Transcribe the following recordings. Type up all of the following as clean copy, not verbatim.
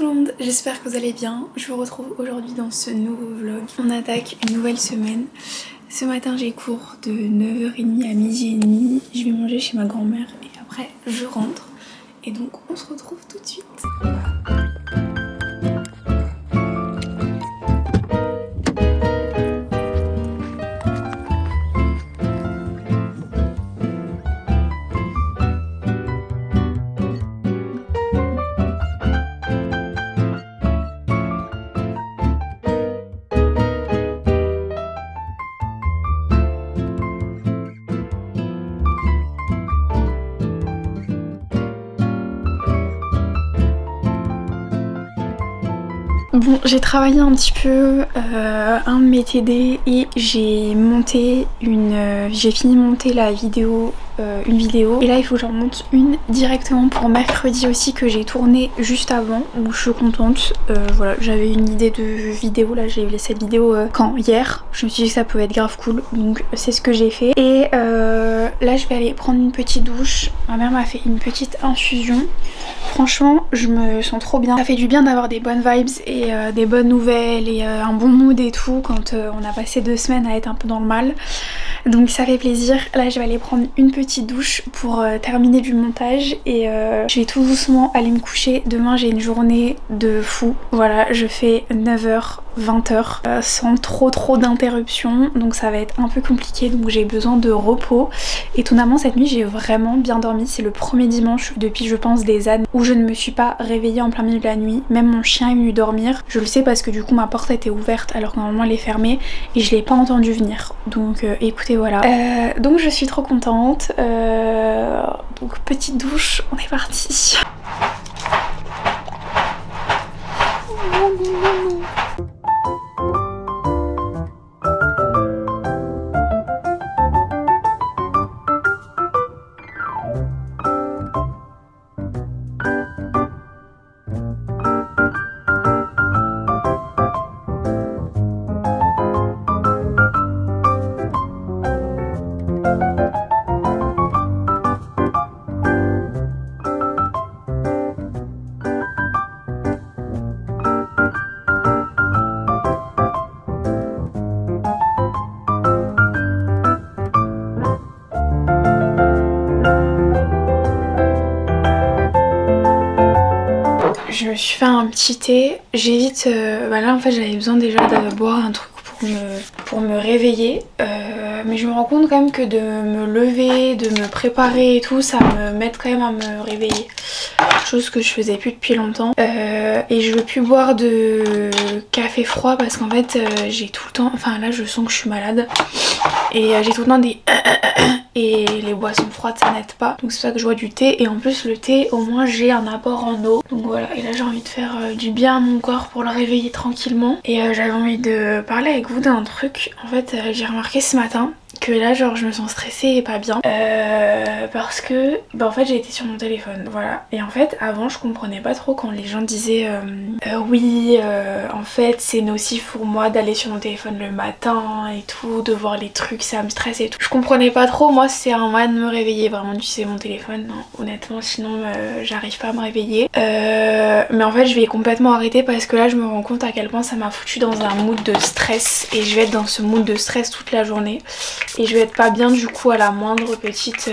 tout le monde, j'espère que vous allez bien. Je vous retrouve aujourd'hui dans ce nouveau vlog. On attaque une nouvelle semaine. Ce matin j'ai cours de 9h30 à 12h30. Je vais manger chez ma grand-mère et après je rentre. Et donc on se retrouve tout de suite. Bon, j'ai travaillé un petit peu un de mes TD et j'ai fini de monter la vidéo, une vidéo. Et là il faut que j'en monte une directement pour mercredi aussi que j'ai tourné juste avant. Donc je suis contente. Voilà, j'avais une idée de vidéo, là j'ai eu cette vidéo hier. Je me suis dit que ça pouvait être grave cool, donc c'est ce que j'ai fait. Et là je vais aller prendre une petite douche. Ma mère m'a fait une petite infusion. Franchement je me sens trop bien. Ça fait du bien d'avoir des bonnes vibes et des bonnes nouvelles et un bon mood et tout quand on a passé 2 semaines à être un peu dans le mal. Donc ça fait plaisir. Là je vais aller prendre une petite douche pour terminer du montage et je vais tout doucement aller me coucher. Demain j'ai une journée de fou. Voilà, je fais 9h 20h sans trop d'interruptions, donc ça va être un peu compliqué, donc j'ai besoin de repos. Étonnamment cette nuit j'ai vraiment bien dormi. C'est le premier dimanche depuis je pense des années où je ne me suis pas réveillée en plein milieu de la nuit. Même mon chien est venu dormir. Je le sais parce que du coup ma porte était ouverte alors que normalement elle est fermée et je l'ai pas entendu venir. Donc écoutez voilà. Donc je suis trop contente. Donc petite douche, on est parti. Je me suis fait un petit thé, j'évite, là en fait j'avais besoin déjà de boire un truc pour me réveiller, mais je me rends compte quand même que de me lever, de me préparer et tout, ça me m'aide quand même à me réveiller, chose que je faisais plus depuis longtemps. Et je veux plus boire de café froid parce qu'en fait j'ai tout le temps, enfin là je sens que je suis malade et j'ai tout le temps des et les boissons froides ça n'aide pas, donc c'est pour ça que je bois du thé. Et en plus le thé au moins j'ai un apport en eau, donc voilà. Et là j'ai envie de faire du bien à mon corps pour le réveiller tranquillement. Et j'avais envie de parler avec vous d'un truc. En fait j'ai remarqué ce matin que là genre je me sens stressée et pas bien parce que en fait j'ai été sur mon téléphone, voilà. Et en fait avant je comprenais pas trop quand les gens disaient oui en fait c'est nocif pour moi d'aller sur mon téléphone le matin et tout, de voir les trucs, ça me stresse et tout. Je comprenais pas trop. Moi c'est un moyen de me réveiller vraiment d'utiliser mon téléphone, non, honnêtement sinon j'arrive pas à me réveiller, mais en fait je vais complètement arrêter parce que là je me rends compte à quel point ça m'a foutu dans un mood de stress et je vais être dans ce mood de stress toute la journée. Et je vais être pas bien du coup à la moindre petite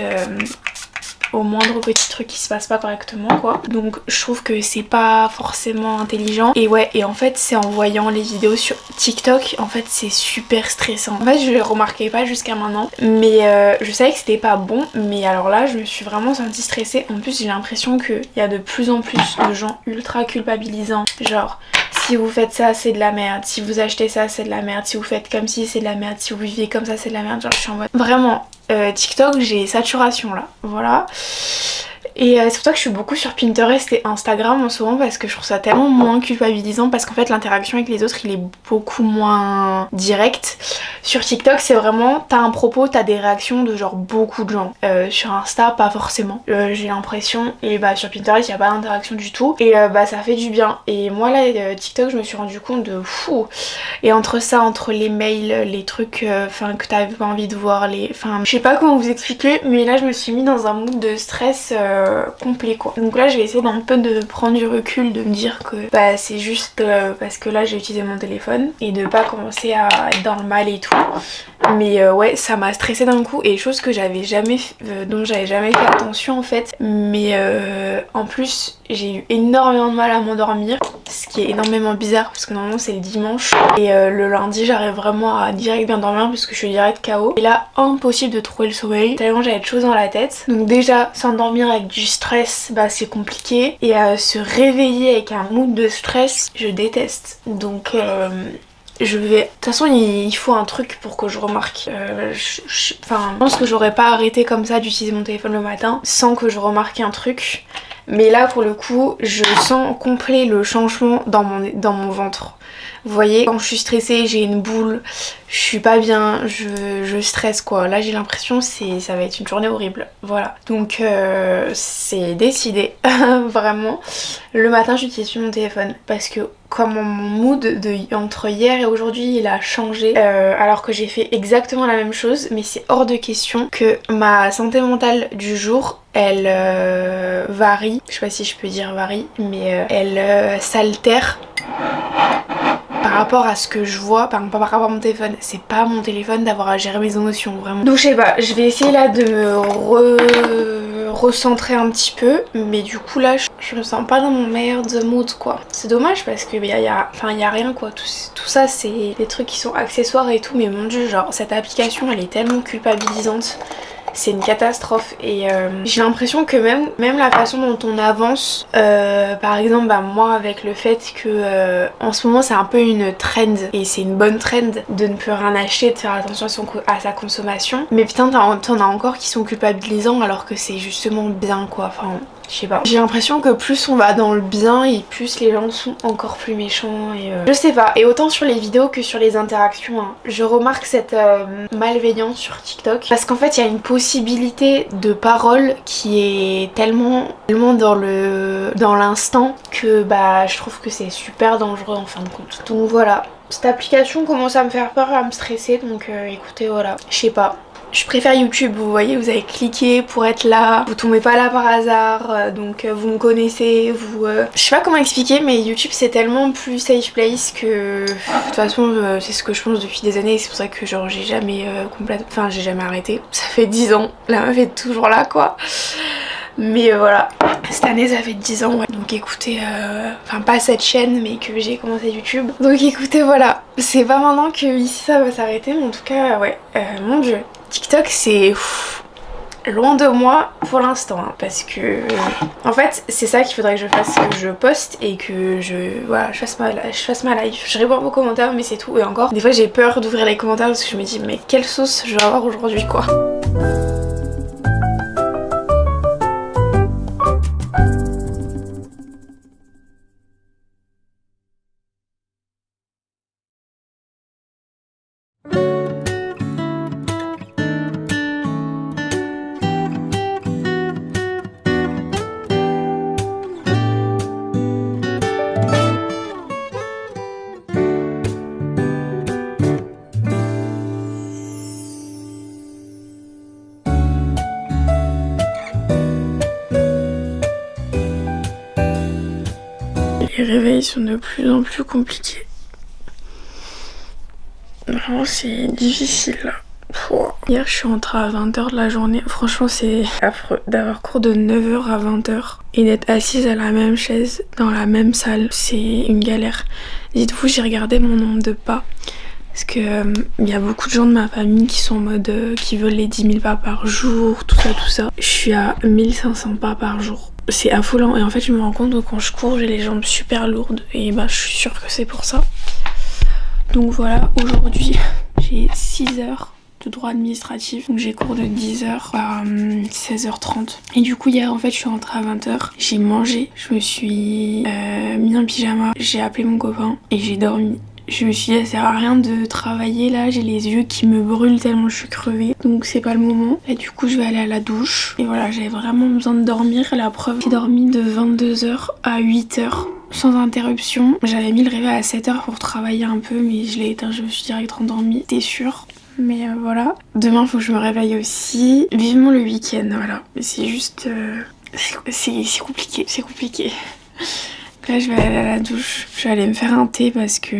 au moindre petit truc qui se passe pas correctement quoi. Donc je trouve que c'est pas forcément intelligent. Et ouais, et en fait c'est en voyant les vidéos sur TikTok, en fait c'est super stressant. En fait je le remarquais pas jusqu'à maintenant, mais je savais que c'était pas bon, mais alors là je me suis vraiment sentie stressée. En plus j'ai l'impression qu'il y a de plus en plus de gens ultra culpabilisants, genre si vous faites ça c'est de la merde, si vous achetez ça c'est de la merde, si vous faites comme ci c'est de la merde, si vous vivez comme ça c'est de la merde. Genre je suis en mode vraiment TikTok j'ai saturation là, voilà. Et c'est pour ça que je suis beaucoup sur Pinterest et Instagram en ce moment, parce que je trouve ça tellement moins culpabilisant, parce qu'en fait l'interaction avec les autres il est beaucoup moins direct. Sur TikTok c'est vraiment t'as un propos, t'as des réactions de genre beaucoup de gens. Sur Insta pas forcément, j'ai l'impression. Et bah sur Pinterest il n'y a pas d'interaction du tout, et bah ça fait du bien. Et moi là TikTok je me suis rendu compte de fou. Et entre ça, entre les mails, les trucs que t'avais pas envie de voir, enfin je sais pas comment vous expliquer, mais là je me suis mis dans un mood de stress complet quoi. Donc là je vais essayer d'un peu de prendre du recul, de me dire que bah c'est juste parce que là j'ai utilisé mon téléphone et de pas commencer à être dans le mal et tout. Mais ouais, ça m'a stressée d'un coup, et chose que j'avais jamais dont j'avais jamais fait attention en fait. Mais en plus j'ai eu énormément de mal à m'endormir, ce qui est énormément bizarre parce que normalement c'est le dimanche, et le lundi j'arrive vraiment à direct bien dormir parce que je suis direct KO. Et là impossible de trouver le sommeil tellement j'avais de choses dans la tête. Donc déjà s'endormir avec du stress, bah c'est compliqué, et se réveiller avec un mood de stress, je déteste. Donc je vais... De toute façon il faut un truc pour que je remarque. Je pense que j'aurais pas arrêté comme ça d'utiliser mon téléphone le matin sans que je remarque un truc. Mais là pour le coup je sens complet le changement dans mon ventre. Vous voyez, quand je suis stressée, j'ai une boule, je suis pas bien, je stresse quoi. Là j'ai l'impression ça va être une journée horrible. Voilà. Donc c'est décidé. Vraiment. Le matin j'utilise plus mon téléphone parce que comme mon mood entre hier et aujourd'hui il a changé, alors que j'ai fait exactement la même chose, mais c'est hors de question que ma santé mentale du jour elle varie. Je sais pas si je peux dire varie, mais elle s'altère par rapport à ce que je vois, par rapport à mon téléphone. C'est pas mon téléphone d'avoir à gérer mes émotions, vraiment. Donc je sais pas, je vais essayer là de me recentrer un petit peu, mais du coup là je me sens pas dans mon meilleur mood quoi. C'est dommage parce que y a rien quoi. Tout ça c'est des trucs qui sont accessoires et tout, mais mon dieu, genre cette application elle est tellement culpabilisante. C'est une catastrophe, et j'ai l'impression que même la façon dont on avance, par exemple bah, moi avec le fait que en ce moment c'est un peu une trend, et c'est une bonne trend de ne plus rien acheter, de faire attention à sa consommation, mais putain t'en as encore qui sont culpabilisants alors que c'est justement bien quoi. Enfin je sais pas. J'ai l'impression que plus on va dans le bien et plus les gens sont encore plus méchants, et je sais pas. Et autant sur les vidéos que sur les interactions, hein, je remarque cette malveillance sur TikTok. Parce qu'en fait il y a une possibilité de parole qui est tellement dans l'instant que bah je trouve que c'est super dangereux en fin de compte. Donc voilà. Cette application commence à me faire peur, à me stresser, donc écoutez voilà. Je sais pas. Je préfère YouTube, vous voyez, vous avez cliqué pour être là, vous tombez pas là par hasard, donc vous me connaissez, Je sais pas comment expliquer, mais YouTube c'est tellement plus safe place que... De toute façon c'est ce que je pense depuis des années, c'est pour ça que genre j'ai jamais j'ai jamais arrêté. Ça fait 10 ans, la meuf est toujours là quoi. Mais voilà, cette année ça fait 10 ans, ouais. Donc écoutez, pas cette chaîne, mais que j'ai commencé YouTube. Donc écoutez voilà, c'est pas maintenant que ici ça va s'arrêter, mais en tout cas ouais, mon dieu. TikTok c'est loin de moi pour l'instant, hein, parce que en fait c'est ça qu'il faudrait que je fasse, que je poste et que je fasse ma live. Je réponds aux commentaires mais c'est tout, et encore des fois j'ai peur d'ouvrir les commentaires parce que je me dis mais quelle sauce je vais avoir aujourd'hui quoi. Les réveils sont de plus en plus compliqués. Vraiment c'est difficile là. Hier je suis rentrée à 20h de la journée. Franchement c'est affreux d'avoir cours de 9h à 20h et d'être assise à la même chaise dans la même salle. C'est une galère. Dites-vous, j'ai regardé mon nombre de pas. Parce que y a beaucoup de gens de ma famille qui sont en mode qui veulent les 10 000 pas par jour, tout ça. Je suis à 1500 pas par jour. C'est affolant, et en fait je me rends compte que quand je cours j'ai les jambes super lourdes, et bah je suis sûre que c'est pour ça. Donc voilà, aujourd'hui j'ai 6 heures de droit administratif, donc j'ai cours de 10h à 16h30. Et du coup hier en fait je suis rentrée à 20h, j'ai mangé, je me suis mis en pyjama, j'ai appelé mon copain et j'ai dormi. Je me suis dit ça sert à rien de travailler là, j'ai les yeux qui me brûlent tellement je suis crevée, donc c'est pas le moment. Et du coup je vais aller à la douche, et voilà, j'avais vraiment besoin de dormir. La preuve, j'ai dormi de 22h à 8h sans interruption. J'avais mis le réveil à 7h pour travailler un peu, mais je l'ai éteint, je me suis direct rendormie, t'es sûre. Mais voilà, demain faut que je me réveille aussi. Vivement le week-end, voilà. C'est juste C'est compliqué, c'est compliqué. Là je vais aller à la douche, je vais aller me faire un thé parce que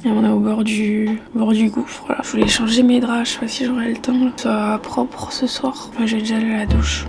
on est au bord du gouffre. Voilà. Je voulais changer mes draps, je sais pas si j'aurai le temps là. Que ce soit propre ce soir. Moi je vais déjà aller à la douche.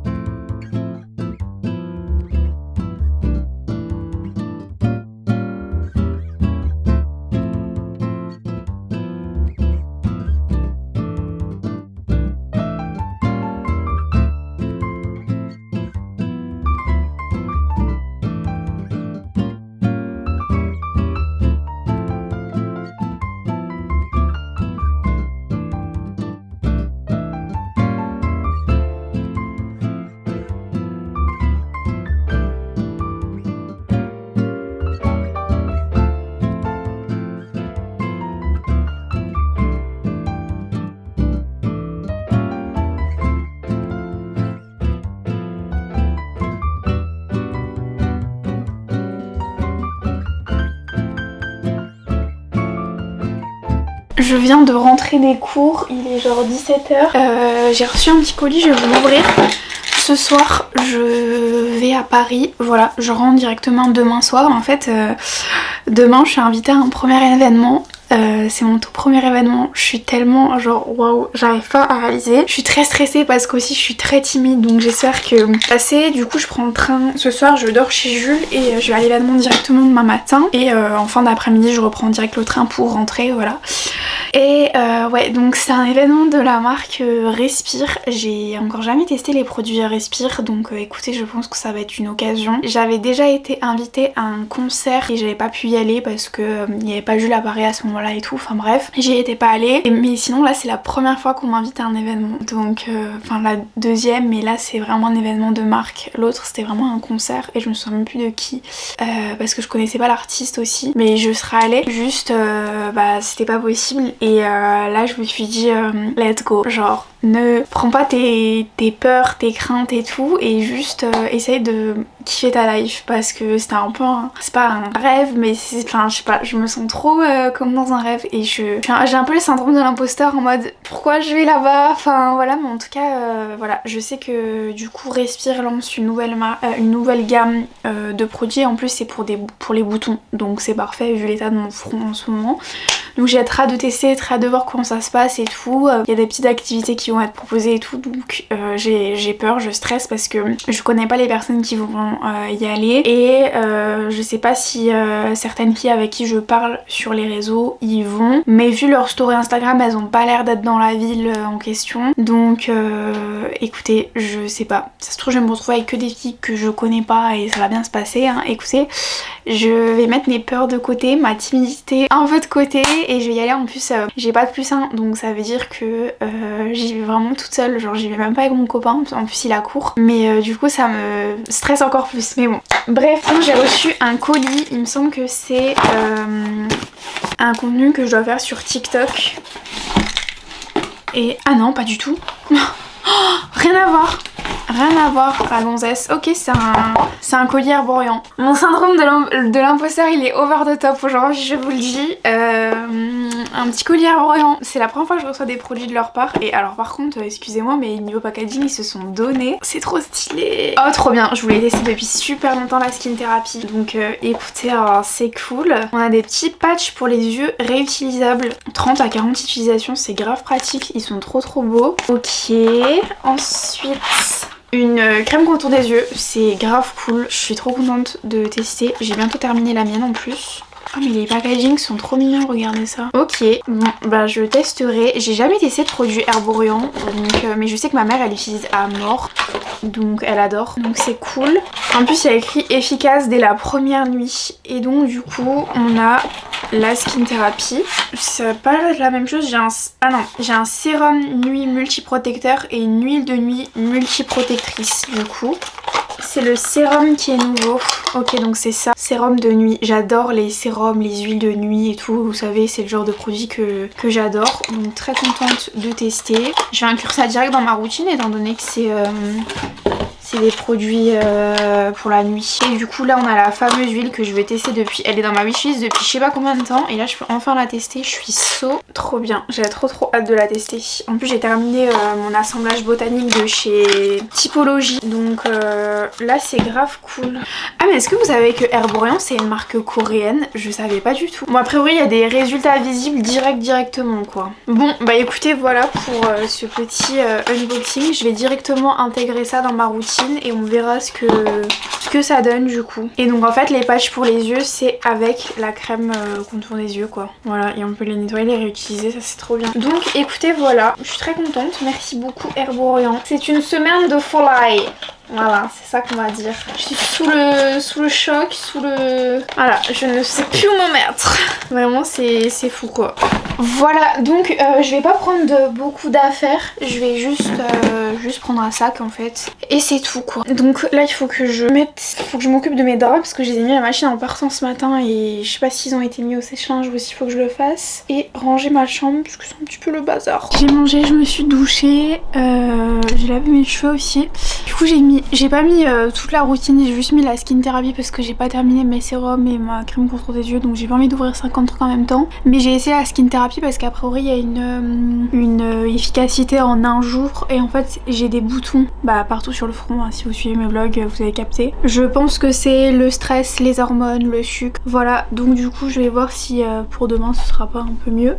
Je viens de rentrer des cours, il est genre 17h. J'ai reçu un petit colis, je vais vous l'ouvrir. Ce soir, je vais à Paris. Voilà, je rentre directement demain soir. En fait, demain, je suis invitée à un premier événement. C'est mon tout premier événement, je suis tellement genre waouh, j'arrive pas à réaliser. Je suis très stressée parce qu'aussi je suis très timide, donc j'espère que passer. Du coup je prends le train ce soir, je dors chez Jules et je vais à l'événement directement demain matin. Et en fin d'après-midi je reprends direct le train pour rentrer, voilà. Et ouais, donc c'est un événement de la marque Respire. J'ai encore jamais testé les produits Respire, donc écoutez, je pense que ça va être une occasion. J'avais déjà été invitée à un concert et j'avais pas pu y aller parce que il n'y avait pas Jules à Paris à ce moment-là et tout, enfin bref, j'y étais pas allée. Mais sinon là c'est la première fois qu'on m'invite à un événement, donc enfin la deuxième, mais là c'est vraiment un événement de marque. L'autre c'était vraiment un concert et je me souviens même plus de qui, parce que je connaissais pas l'artiste aussi, mais je serais allée, juste bah c'était pas possible. Et là je me suis dit let's go, genre ne prends pas tes peurs, tes craintes et tout, et juste essaye de kiffer ta life, parce que c'était un peu c'est pas un rêve, mais enfin je sais pas, je me sens trop comme dans un rêve, et j'ai un peu le syndrome de l'imposteur en mode pourquoi je vais là-bas, enfin voilà. Mais en tout cas voilà, je sais que du coup Respire lance une nouvelle gamme de produits. En plus c'est pour les boutons, donc c'est parfait vu l'état de mon front en ce moment. Donc j'ai hâte de tester, très hâte de voir comment ça se passe et tout. Il y a des petites activités qui vont être proposées et tout, donc j'ai peur, je stresse parce que je connais pas les personnes qui vont y aller, et je sais pas si certaines filles avec qui je parle sur les réseaux y vont, mais vu leur story Instagram elles ont pas l'air d'être dans la ville en question, donc écoutez, je sais pas, ça se trouve je vais me retrouver avec que des filles que je connais pas et ça va bien se passer, hein. Écoutez, je vais mettre mes peurs de côté, ma timidité un peu de côté, et je vais y aller. En plus j'ai pas de +1, donc ça veut dire que j'y vais vraiment toute seule, genre j'y vais même pas avec mon copain, en plus il a cours, mais du coup ça me stresse encore plus, mais bon. Bref, j'ai reçu un colis, il me semble que c'est un contenu que je dois faire sur TikTok, et ah non pas du tout. Rien à voir, rien à voir, la gonzesse. Ok, c'est un collier arborescent. Mon syndrome de l'imposteur il est over the top aujourd'hui, je vous le dis. Un petit collier arborescent. C'est la première fois que je reçois des produits de leur part. Et alors par contre, excusez-moi, mais niveau packaging ils se sont donnés. C'est trop stylé. Oh trop bien, je voulais tester depuis super longtemps la skin thérapie. Donc écoutez, c'est cool. On a des petits patchs pour les yeux réutilisables. 30 à 40 utilisations, c'est grave pratique. Ils sont trop beaux. Ok, ensuite une crème contour des yeux, c'est grave cool, je suis trop contente de tester, j'ai bientôt terminé la mienne en plus. Oh mais les packagings sont trop mignons, regardez ça. Ok, bon bah je testerai, j'ai jamais testé de produits herboriens, donc, mais je sais que ma mère elle utilise à mort, donc elle adore, donc c'est cool. En plus il y a écrit efficace dès la première nuit, et donc du coup on a la skin thérapie. Ça va pas être la même chose, j'ai un sérum nuit multiprotecteur et une huile de nuit multiprotectrice du coup. C'est le sérum qui est nouveau. Ok, donc c'est ça, sérum de nuit. J'adore les sérums, les huiles de nuit et tout. Vous savez, c'est le genre de produit que j'adore. Donc très contente de tester. Je vais inclure ça direct dans ma routine étant donné que c'est tester des produits pour la nuit. Et du coup là on a la fameuse huile que je vais tester depuis, elle est dans ma wishlist depuis je sais pas combien de temps et là je peux enfin la tester, je suis trop bien, j'ai trop hâte de la tester. En plus j'ai terminé mon assemblage botanique de chez Typologie, donc là c'est grave cool. Ah mais est-ce que vous savez que Herborian c'est une marque coréenne? Je savais pas du tout. Bon a priori il y a des résultats visibles directement quoi. Bon bah écoutez voilà pour ce petit unboxing, je vais directement intégrer ça dans ma routine et on verra ce que ça donne du coup. Et donc en fait les patchs pour les yeux c'est avec la crème contour des yeux quoi. Voilà et on peut les nettoyer, les réutiliser, ça c'est trop bien. Donc écoutez voilà, je suis très contente, merci beaucoup Herborian. C'est une semaine de folie. Voilà, c'est ça qu'on va dire. Je suis sous le choc, Voilà, je ne sais plus où me mettre. Vraiment, c'est fou quoi. Voilà, donc je vais pas prendre beaucoup d'affaires. Je vais juste prendre un sac en fait. Et c'est tout quoi. Donc là, il faut que je m'occupe de mes draps parce que je les ai mis à la machine en partant ce matin et je sais pas s'ils ont été mis au sèche-linge aussi, il faut que je le fasse. Et ranger ma chambre parce que c'est un petit peu le bazar. J'ai mangé, je me suis douchée, j'ai lavé mes cheveux aussi. Du coup, j'ai pas mis toute la routine, j'ai juste mis la skin thérapie parce que j'ai pas terminé mes sérums et ma crème contre des yeux, donc j'ai pas envie d'ouvrir 50 trucs en même temps. Mais j'ai essayé la skin thérapie parce qu'a priori il y a une efficacité en un jour et en fait j'ai des boutons partout sur le front, hein. Si vous suivez mes vlogs vous avez capté. Je pense que c'est le stress, les hormones, le sucre, voilà. Donc du coup je vais voir si pour demain ce sera pas un peu mieux.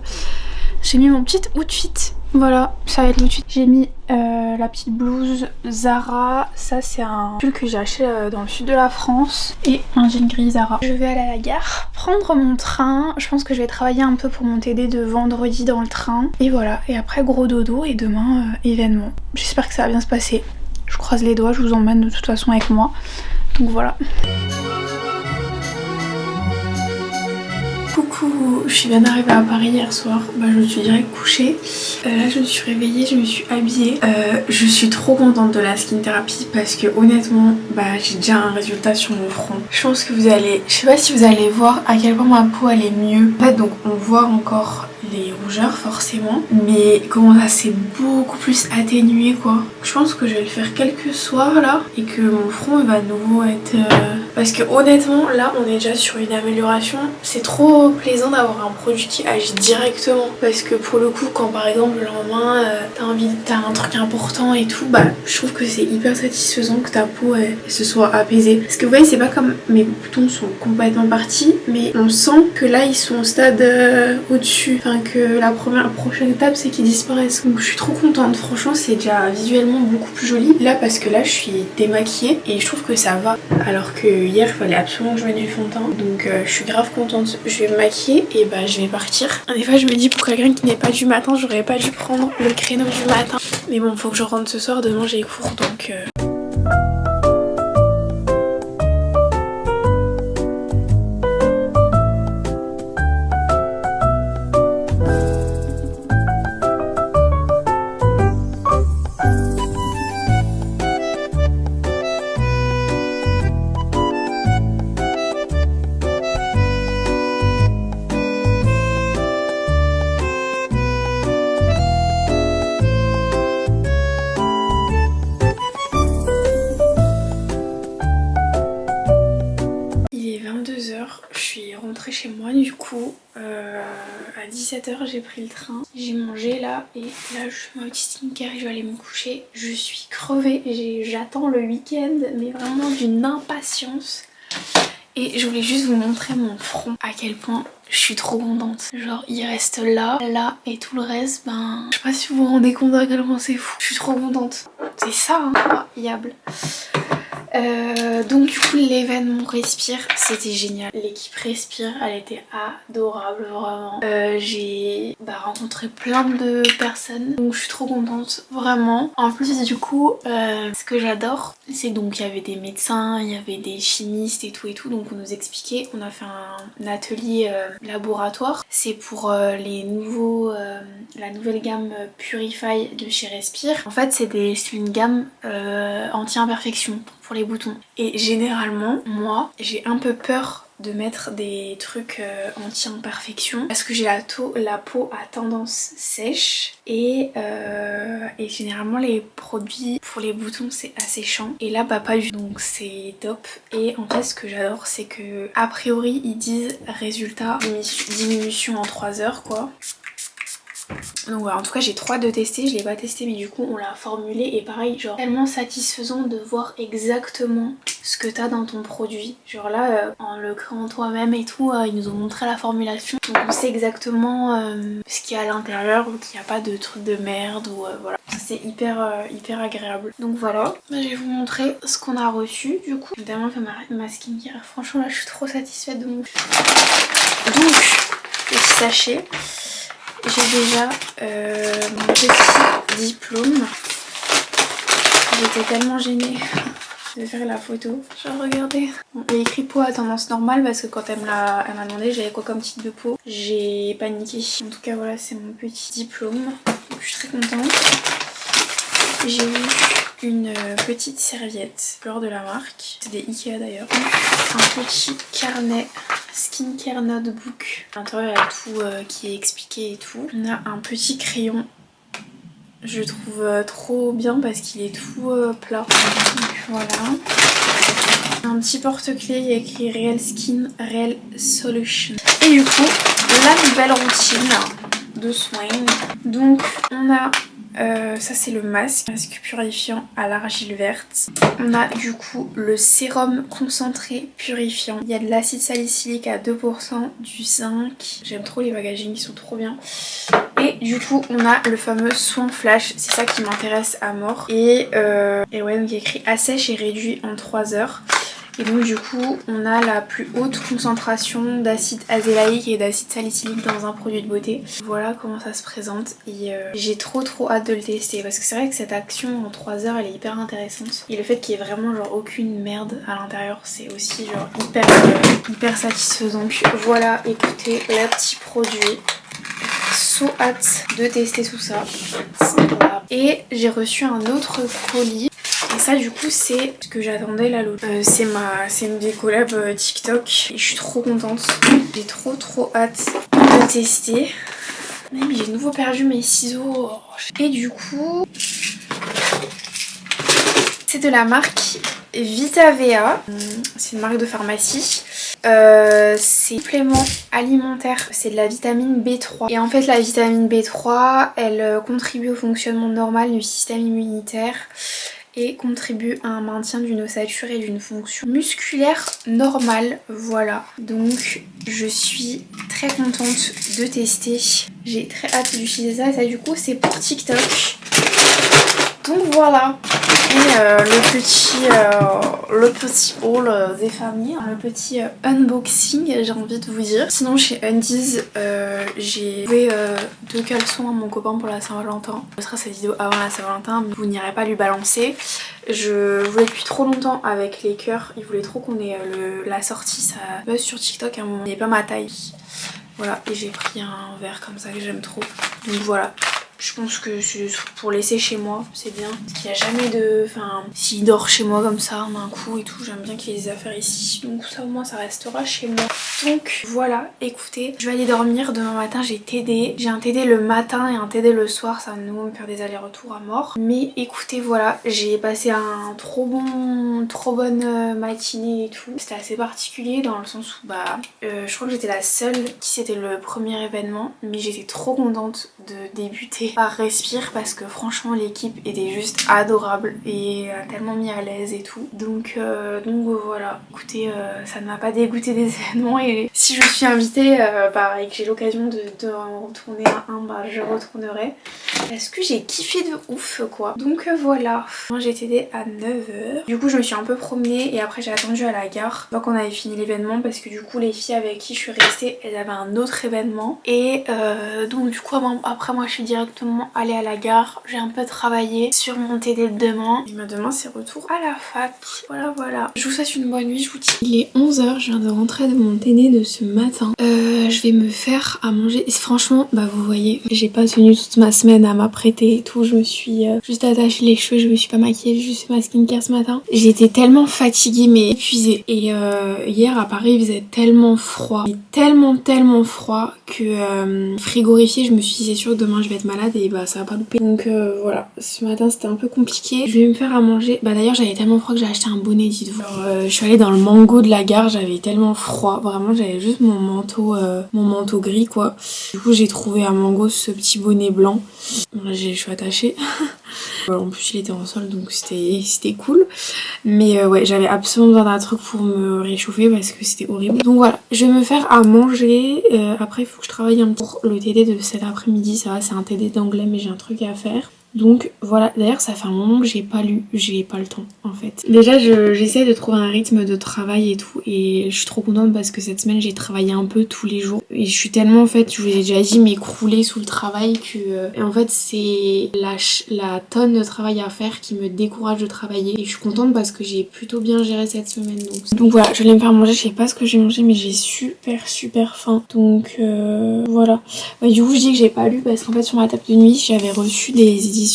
J'ai mis mon petit outfit. Voilà, ça va être l'outfit. J'ai mis la petite blouse Zara. Ça c'est un pull que j'ai acheté dans le sud de la France. Et un jean gris Zara. Je vais aller à la gare, prendre mon train. Je pense que je vais travailler un peu pour mon TD de vendredi dans le train. Et voilà, et après gros dodo et demain événement. J'espère que ça va bien se passer. Je croise les doigts, je vous emmène de toute façon avec moi. Donc voilà. Coucou, je suis bien arrivée à Paris hier soir, je me suis direct couchée. Là je me suis réveillée, je me suis habillée. Je suis trop contente de la skin thérapie parce que honnêtement j'ai déjà un résultat sur mon front. Je pense que je sais pas si vous allez voir à quel point ma peau elle est mieux. En fait donc on voit encore les rougeurs forcément, mais comment ça c'est beaucoup plus atténué quoi. Je pense que je vais le faire quelques soirs là et que mon front va à nouveau être... Parce que honnêtement là on est déjà sur une amélioration. C'est trop plaisant d'avoir un produit qui agit directement parce que pour le coup quand par exemple le lendemain t'as un truc important et tout, je trouve que c'est hyper satisfaisant que ta peau elle se soit apaisée. Parce que vous voyez c'est pas comme mes boutons sont complètement partis, mais on sent que là ils sont au stade au-dessus. Enfin que la prochaine étape c'est qu'ils disparaissent. Donc je suis trop contente, franchement c'est déjà visuellement beaucoup plus joli. Là parce que là je suis démaquillée et je trouve que ça va. Alors que hier il fallait absolument que je mette du fond de teint. Donc je suis grave contente. Je vais me maquiller et je vais partir. Des fois je me dis pour quelqu'un qui n'est pas du matin j'aurais pas dû prendre le créneau du matin. Mais bon faut que je rentre ce soir, demain j'ai cours donc... Je suis rentrée chez moi du coup à 17h j'ai pris le train, j'ai mangé là et là je fais ma petite skincare et je vais aller me coucher. Je suis crevée, j'attends le week-end mais vraiment d'une impatience. Et je voulais juste vous montrer mon front, à quel point je suis trop contente. Genre il reste là et tout le reste je sais pas si vous vous rendez compte à quel point c'est fou. Je suis trop contente. C'est ça hein, incroyable. Donc du coup l'événement Respire c'était génial, l'équipe Respire elle était adorable vraiment. J'ai rencontré plein de personnes donc je suis trop contente vraiment. En plus du coup ce que j'adore c'est donc il y avait des médecins, il y avait des chimistes et tout donc on nous expliquait, on a fait un atelier laboratoire. C'est pour les nouveaux la nouvelle gamme Purify de chez Respire. En fait c'est une gamme anti-imperfection pour les boutons. Et généralement, moi, j'ai un peu peur de mettre des trucs anti-imperfection parce que j'ai la peau à tendance sèche et généralement les produits pour les boutons c'est asséchant et là bah pas du tout, donc c'est top. Et en fait ce que j'adore c'est que a priori ils disent résultat diminution en 3 heures quoi. Donc voilà, en tout cas j'ai trop hâte de tester, je l'ai pas testé mais du coup on l'a formulé et pareil genre tellement satisfaisant de voir exactement ce que t'as dans ton produit. Genre là en le créant toi-même et tout, ils nous ont montré la formulation donc on sait exactement ce qu'il y a à l'intérieur, donc il n'y a pas de trucs de merde ou voilà. C'est hyper agréable. Donc voilà, je vais vous montrer ce qu'on a reçu du coup. J'ai tellement fait ma skincare, franchement là je suis trop satisfaite de mon... Donc, petit sachet. J'ai déjà mon petit diplôme. J'étais tellement gênée de faire la photo. Genre regardez. Bon, il y a écrit peau à tendance normale parce que quand elle m'a demandé j'avais quoi comme type de peau. J'ai paniqué. En tout cas voilà c'est mon petit diplôme. Donc, je suis très contente. J'ai eu une petite serviette, fleur de la marque. C'est des Ikea d'ailleurs. Un petit carnet skincare notebook. À l'intérieur il y a tout qui est expliqué et tout. On a un petit crayon. Je le trouve trop bien parce qu'il est tout plat. Donc voilà. Un petit porte-clés, il y a écrit Real Skin, Real Solution. Et du coup, la nouvelle routine de soins. Donc on a... ça c'est le masque purifiant à l'argile verte. On a du coup le sérum concentré purifiant. Il y a de l'acide salicylique à 2%, du zinc. J'aime trop les packaging, ils sont trop bien. Et du coup on a le fameux soin flash, c'est ça qui m'intéresse à mort. Et ouais donc il y a écrit assèche et réduit en 3 heures. Et donc du coup on a la plus haute concentration d'acide azélaïque et d'acide salicylique dans un produit de beauté. Voilà comment ça se présente et j'ai trop hâte de le tester parce que c'est vrai que cette action en 3 heures elle est hyper intéressante. Et le fait qu'il y ait vraiment genre aucune merde à l'intérieur c'est aussi genre hyper satisfaisant. Donc voilà, écoutez le petit produit. So hâte de tester tout ça. Et j'ai reçu un autre colis. Et ça du coup c'est ce que j'attendais là l'autre. C'est une des collabs TikTok et je suis trop contente. J'ai trop hâte de tester. Mais j'ai de nouveau perdu mes ciseaux. Et du coup c'est de la marque Vitavea. C'est une marque de pharmacie. C'est supplément alimentaire, c'est de la vitamine B3 et en fait la vitamine B3 elle contribue au fonctionnement normal du système immunitaire et contribue à un maintien d'une ossature et d'une fonction musculaire normale. Voilà, donc je suis très contente de tester, j'ai très hâte d'utiliser ça. Et ça du coup c'est pour TikTok. Donc voilà. Et le petit haul des familles, le petit unboxing j'ai envie de vous dire. Sinon chez Undies j'ai trouvé 2 caleçons à mon copain pour la Saint-Valentin. Ce sera cette vidéo avant la Saint-Valentin mais vous n'irez pas lui balancer. Je voulais depuis trop longtemps avec les cœurs, il voulait trop qu'on ait la sortie, ça buzz sur TikTok à un moment. Il n'est pas ma taille. Voilà, et j'ai pris un verre comme ça que j'aime trop. Donc voilà. Je pense que c'est pour laisser chez moi, c'est bien. Parce qu'il n'y a jamais de... Enfin, s'il dort chez moi comme ça d'un coup et tout, j'aime bien qu'il y ait des affaires ici. Donc ça au moins ça restera chez moi. Donc voilà, écoutez, je vais aller dormir. Demain matin j'ai TD. J'ai un TD le matin et un TD le soir. Ça va de nouveau me faire des allers-retours à mort. Mais écoutez, voilà, j'ai passé un trop bonne matinée et tout. C'était assez particulier dans le sens où je crois que j'étais la seule qui c'était le premier événement. Mais j'étais trop contente de débuter par Respire parce que franchement l'équipe était juste adorable et a tellement mis à l'aise et tout. Donc voilà, écoutez, ça ne m'a pas dégoûté des événements et si je suis invitée et que j'ai l'occasion de retourner à un, je retournerai. Parce que j'ai kiffé de ouf quoi. Donc voilà, moi j'ai TD à 9h. Du coup je me suis un peu promenée et après j'ai attendu à la gare une fois qu'on avait fini l'événement parce que du coup les filles avec qui je suis restée elles avaient un autre événement et donc du coup après moi je suis directement directement aller à la gare. J'ai un peu travaillé sur mon TD de demain. Et demain c'est retour à la fac. Voilà. Je vous souhaite une bonne nuit, je vous dis. Il est 11h, je viens de rentrer de mon TD de ce matin. Je vais me faire à manger. Et franchement, bah vous voyez, j'ai pas tenu toute ma semaine à m'apprêter et tout. Je me suis juste attaché les cheveux, je me suis pas maquillée, j'ai juste fait ma skincare ce matin. J'étais tellement fatiguée mais épuisée. Et hier à Paris il faisait tellement froid. Mais tellement froid que frigorifié, je me suis dit c'est sûr que demain je vais être malade et bah ça va pas louper. Donc voilà, ce matin c'était un peu compliqué. Je vais me faire à manger. Bah d'ailleurs j'avais tellement froid que j'ai acheté un bonnet, dites-vous. Je suis allée dans le Mango de la gare, j'avais tellement froid. Vraiment j'avais juste mon manteau gris quoi. Du coup j'ai trouvé à Mango ce petit bonnet blanc. Bon là je suis attachée. En plus il était en sol donc c'était cool. Mais ouais, j'avais absolument besoin d'un truc pour me réchauffer parce que c'était horrible. Donc voilà, je vais me faire à manger. Après il faut que je travaille un peu pour le TD de cet après-midi. Ça va, c'est un TD d'anglais mais j'ai un truc à faire. Donc voilà, d'ailleurs ça fait un moment que j'ai pas lu, j'ai pas le temps en fait. Déjà j'essaie de trouver un rythme de travail et tout et je suis trop contente parce que cette semaine j'ai travaillé un peu tous les jours. Et je suis tellement en fait, je vous ai déjà dit, m'écrouler sous le travail que en fait c'est la tonne de travail à faire qui me décourage de travailler. Et je suis contente parce que j'ai plutôt bien géré cette semaine. Donc voilà, je vais me faire manger, je sais pas ce que j'ai mangé mais j'ai super faim. Donc voilà. Du coup je dis que j'ai pas lu parce qu'en fait sur ma table de nuit j'avais reçu des éditions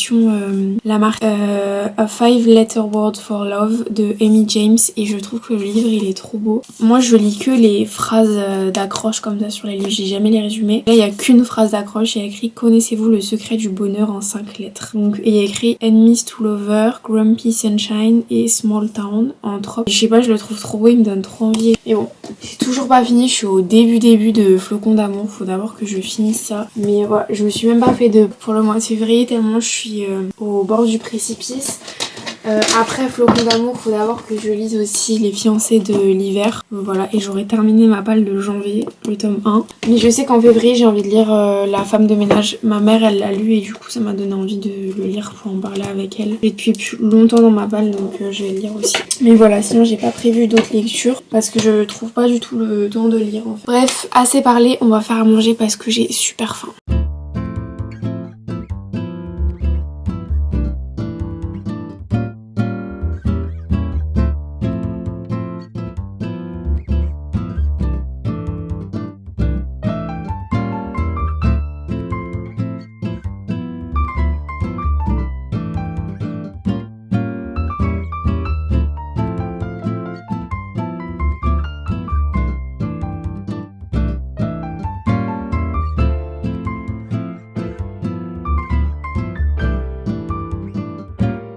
la marque A 5 Letter Word for Love de Amy James et je trouve que le livre il est trop beau. Moi je lis que les phrases d'accroche comme ça sur les livres, j'ai jamais les résumés. Là il y a qu'une phrase d'accroche, il y a écrit connaissez-vous le secret du bonheur en 5 lettres. Donc et il y a écrit Enemies to Lover, Grumpy Sunshine et Small Town entre autres. Je sais pas, je le trouve trop beau, il me donne trop envie. Et bon, c'est toujours pas fini, je suis au début de Flocon d'amour, faut d'abord que je finisse ça. Mais voilà, je me suis même pas fait de pour le mois de février tellement je suis au bord du précipice. Après Flocon d'amour, faut d'abord que je lise aussi Les fiancés de l'hiver. Voilà, et j'aurai terminé ma palle de janvier, le tome 1. Mais je sais qu'en février j'ai envie de lire La femme de ménage. Ma mère elle l'a lu et du coup ça m'a donné envie de le lire pour en parler avec elle. J'ai depuis plus longtemps dans ma palle donc je vais le lire aussi. Mais voilà, sinon j'ai pas prévu d'autres lectures parce que je trouve pas du tout le temps de lire en fait. Bref, assez parlé, on va faire à manger parce que j'ai super faim.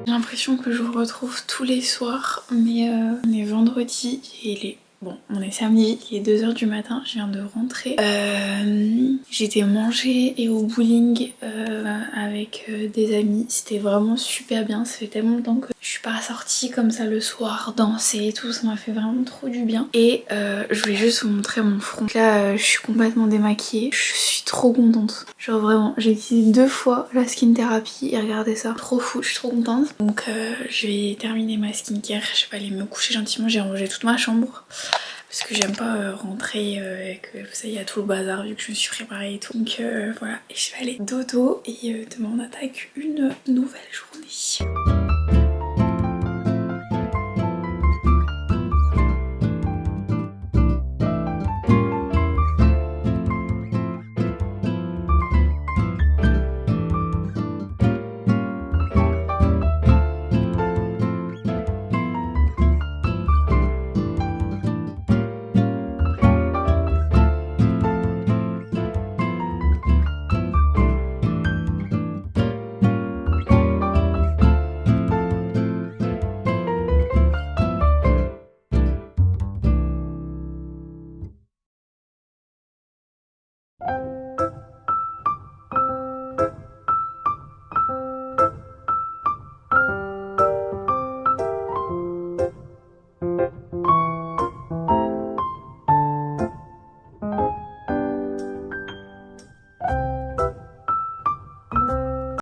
J'ai l'impression que je vous retrouve tous les soirs, mais on est vendredi et il est... Bon, on est samedi, il est 2h du matin, je viens de rentrer. J'étais manger et au bowling avec des amis, c'était vraiment super bien, ça fait tellement longtemps que je suis pas sortie comme ça le soir, danser et tout, ça m'a fait vraiment trop du bien. Et je voulais juste vous montrer mon front. Là, je suis complètement démaquillée, je suis trop contente. Genre vraiment, j'ai utilisé 2 fois la skin thérapie et regardez ça, trop fou, je suis trop contente. Donc je vais terminer ma skincare, je vais aller me coucher gentiment, j'ai rangé toute ma chambre. Parce que j'aime pas rentrer et que vous savez, il y a tout le bazar vu que je me suis préparée et tout. Donc voilà, et je vais aller dodo et demain on attaque une nouvelle journée.